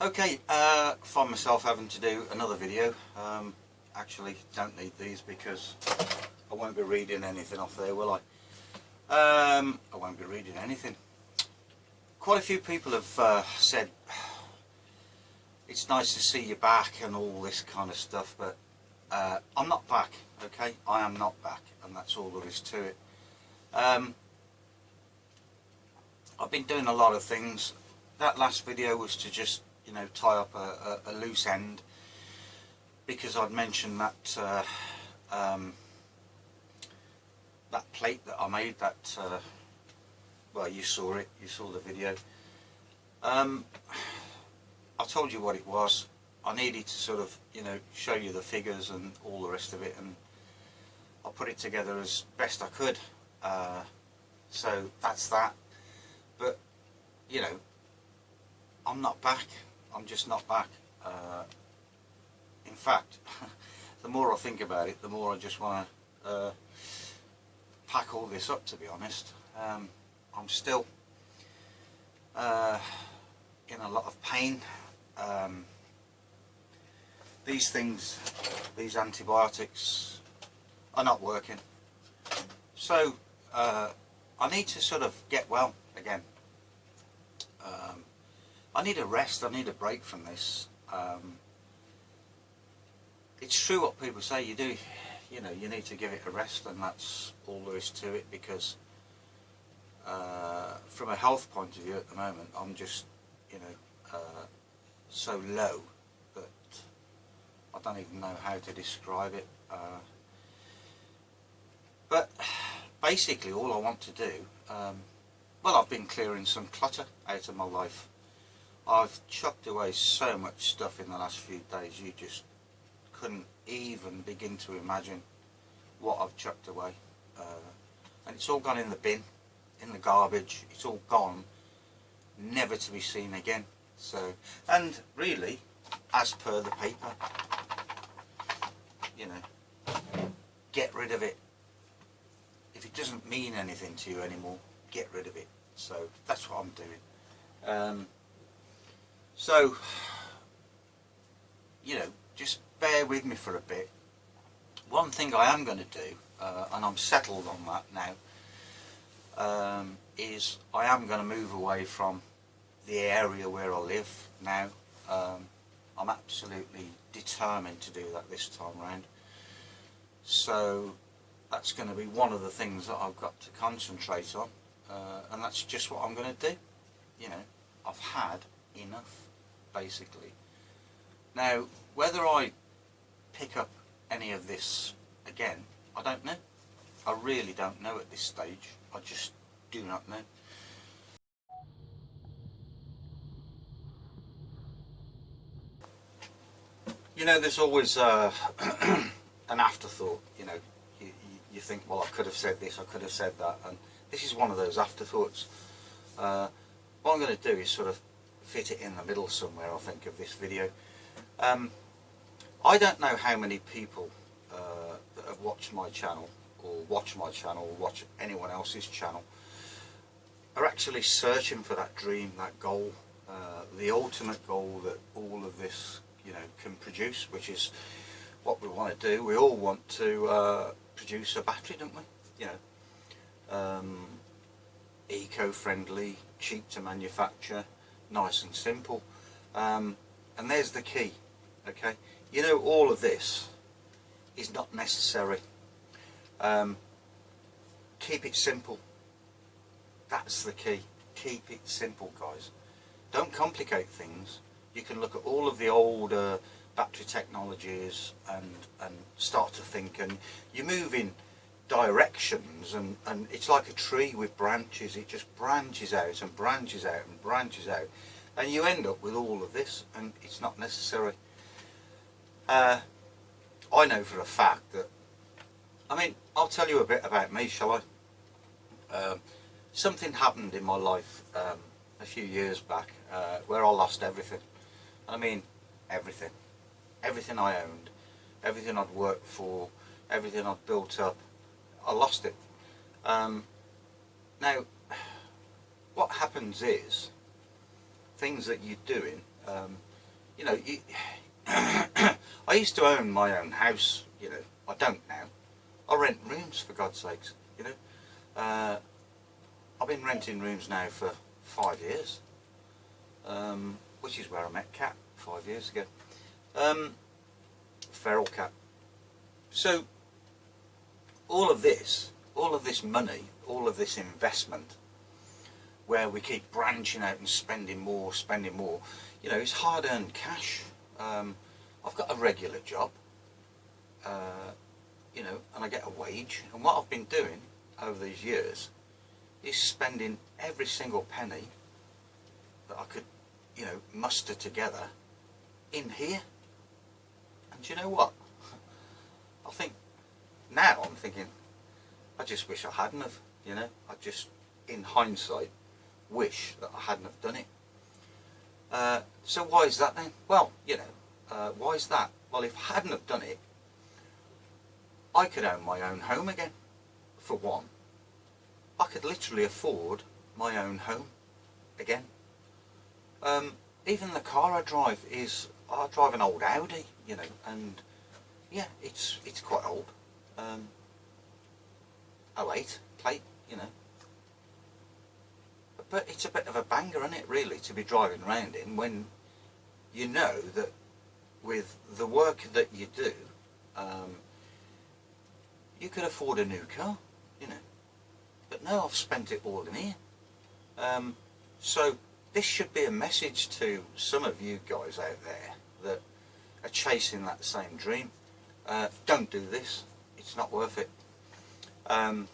Okay, find myself having to do another video. Actually, don't need these because I won't be reading anything off there, will I? I won't be reading anything. Quite a few people have said it's nice to see you back and all this kind of stuff, but I'm not back, okay? I am not back, and that's all there is to it. I've been doing a lot of things. That last video was to just, you know, tie up a loose end, because I'd mentioned that that plate that I made, that well, you saw it, you saw the video. I told you what it was. I needed to sort of, you know, show you the figures and all the rest of it, and I put it together as best I could. So that's that. But, you know, I'm not back. I'm just not back. In fact, the more I think about it, the more I just want to pack all this up, to be honest. I'm still in a lot of pain. These things, these antibiotics are not working. So I need to sort of get well again. I need a rest, I need a break from this. It's true what people say, you do, you know, you need to give it a rest, and that's all there is to it, because from a health point of view at the moment, I'm just, you know, so low that I don't even know how to describe it. But basically all I want to do, well, I've been clearing some clutter out of my life. I've chucked away so much stuff in the last few days, you just couldn't even begin to imagine what I've chucked away. And it's all gone in the bin, in the garbage. It's all gone, never to be seen again. So, and really, as per the paper, you know, get rid of it. If it doesn't mean anything to you anymore, get rid of it. So that's what I'm doing. So, you know, just bear with me for a bit. One thing I am going to do, and I'm settled on that now, is I am going to move away from the area where I live now. I'm absolutely determined to do that this time round. So that's going to be one of the things that I've got to concentrate on, and that's just what I'm going to do. You know, I've had enough, basically. Now, whether I pick up any of this again, I don't know. I really don't know at this stage. I just do not know. You know, there's always an afterthought. You know, you think, well, I could have said this, I could have said that, and this is one of those afterthoughts. What I'm going to do is sort of fit it in the middle somewhere, I think, of this video. I don't know how many people that have watched my channel, or watch my channel, or watch anyone else's channel, are actually searching for that dream, that goal, the ultimate goal that all of this, you know, can produce, which is what we want to do. We all want to produce a battery, don't we? You know, eco-friendly, cheap to manufacture, nice and simple. And there's the key, okay? You know, all of this is not necessary. Keep it simple. That's the key. Keep it simple, guys. Don't complicate things. You can look at all of the old battery technologies and start to think, and you move in directions, and it's like a tree with branches. It just branches out and branches out and branches out, and you end up with all of this, and it's not necessary. I know for a fact that, I mean, I'll tell you a bit about me, shall I? Something happened in my life a few years back where I lost everything. I mean, everything. Everything I owned, everything I'd worked for, everything I'd built up, I lost it. Now, what happens is, things that you're doing, you know, I used to own my own house, you know. I don't now. I rent rooms, for God's sakes, you know. I've been renting rooms now for 5 years, which is where I met Kat 5 years ago. Feral cat. So all of this money, all of this investment, where we keep branching out and spending more, you know, it's hard-earned cash. I've got a regular job, you know, and I get a wage, and what I've been doing over these years is spending every single penny that I could, you know, muster together in here. And do you know what? I think now I'm thinking, I just wish I hadn't have, you know. I just, in hindsight, wish that I hadn't have done it. So why is that then? Well, you know, why is that? Well, if I hadn't have done it, I could own my own home again, for one. I could literally afford my own home again. Even the car I drive I drive an old Audi, you know, and yeah, it's quite old. 08 plate, you know. But it's a bit of a banger, isn't it, really, to be driving around in, when you know that with the work that you do, you could afford a new car, you know. But no, I've spent it all in here. So this should be a message to some of you guys out there that are chasing that same dream. Don't do this. It's not worth it. I'm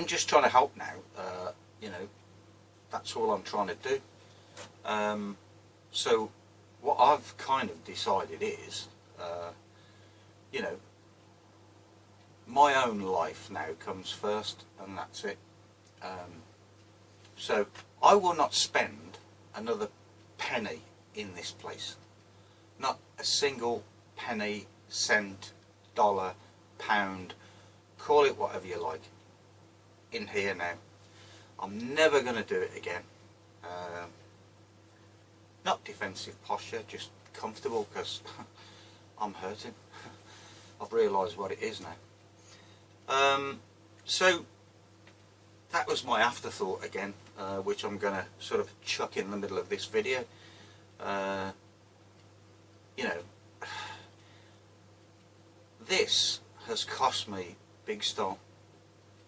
just trying to help now. You know, that's all I'm trying to do. So what I've kind of decided is, you know, my own life now comes first, and that's it. So I will not spend another penny in this place. Not a single penny, cent, dollar, pound, call it whatever you like, in here now. I'm never going to do it again. Not defensive posture, just comfortable, because I'm hurting. I've realised what it is now. So that was my afterthought again, which I'm going to sort of chuck in the middle of this video. You know, this has cost me big style.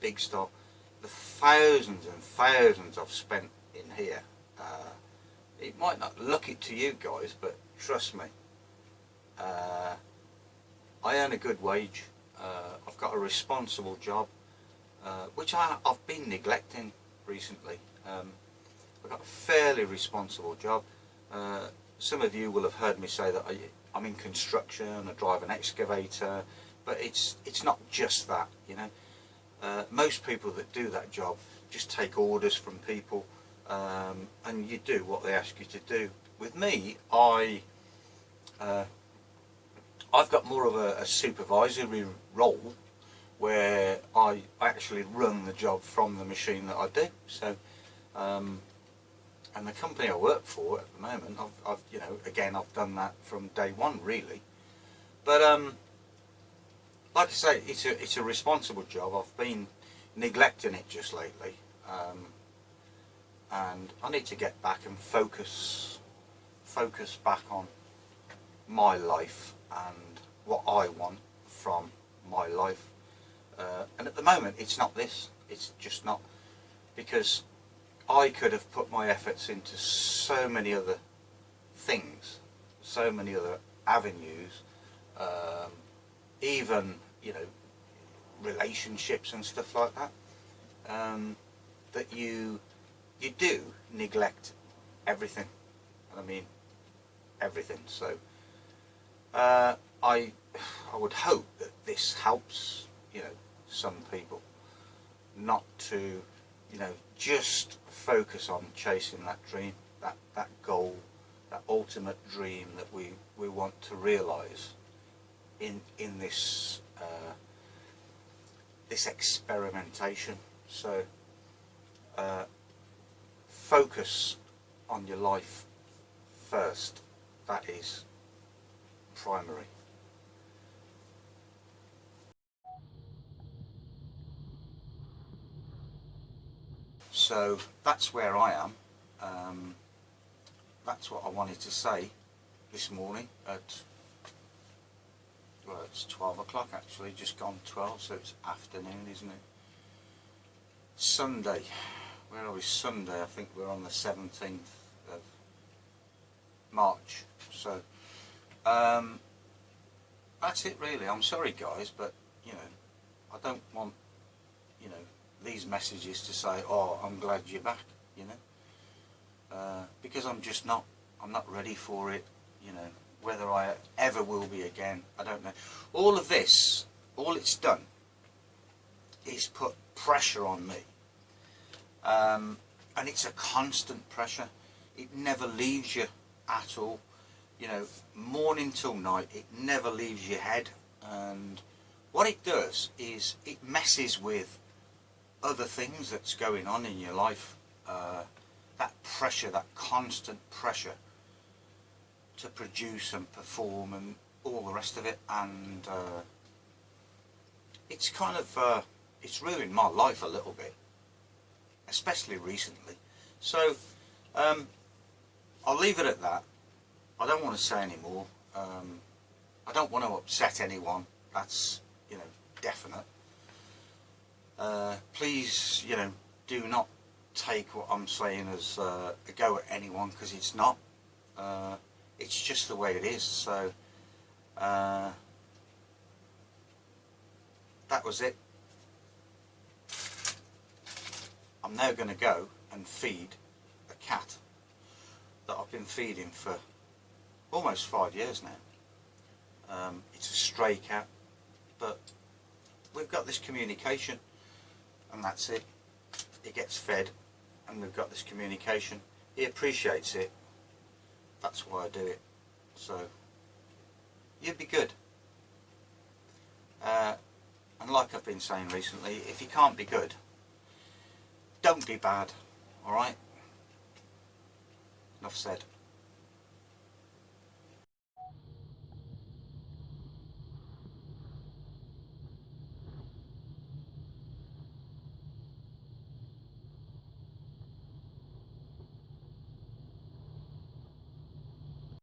The thousands and thousands I've spent in here. It might not look it to you guys, but trust me, I earn a good wage. I've got a responsible job, which I've been neglecting recently. I've got a fairly responsible job. Some of you will have heard me say that I'm in construction, I drive an excavator, but it's not just that, you know. Most people that do that job just take orders from people, and you do what they ask you to do. With me, I've got more of a supervisory role, where I actually run the job from the machine that I do. So, and the company I work for at the moment, I've you know, again, I've done that from day one, really. But like I say, it's a responsible job. I've been neglecting it just lately, and I need to get back and focus back on my life and what I want from my life. And at the moment, it's not this. It's just not, because I could have put my efforts into so many other things, so many other avenues, even, you know, relationships and stuff like that, that you do neglect everything. I mean, everything. So I would hope that this helps, you know, some people not to, you know, just focus on chasing that dream, that goal, that ultimate dream that we want to realise in this this experimentation. So focus on your life first. That is primary. So that's where I am. That's what I wanted to say this morning at, well, it's 12 o'clock actually, just gone 12, so it's afternoon, isn't it? Sunday, where are we? Sunday, I think we're on the 17th of March. So that's it really. I'm sorry guys, but you know, I don't want, you know, these messages to say, oh, I'm glad you're back, you know, because I'm just not, I'm not ready for it, you know. Whether I ever will be again, I don't know. All of this, all it's done is put pressure on me, and it's a constant pressure. It never leaves you at all, you know, morning till night. It never leaves your head, and what it does is it messes with other things that's going on in your life. That pressure, that constant pressure to produce and perform and all the rest of it, and it's kind of it's ruined my life a little bit, especially recently. So I'll leave it at that. I don't want to say any more. I don't want to upset anyone, that's, you know, definite. Please, you know, do not take what I'm saying as a go at anyone, because it's not. It's just the way it is. So that was it. I'm now going to go and feed a cat that I've been feeding for almost 5 years now. It's a stray cat, but we've got this communication, and that's it. It gets fed and we've got this communication. He appreciates it. That's why I do it. So you'd be good. And like I've been saying recently, if you can't be good, don't be bad. Alright? Enough said.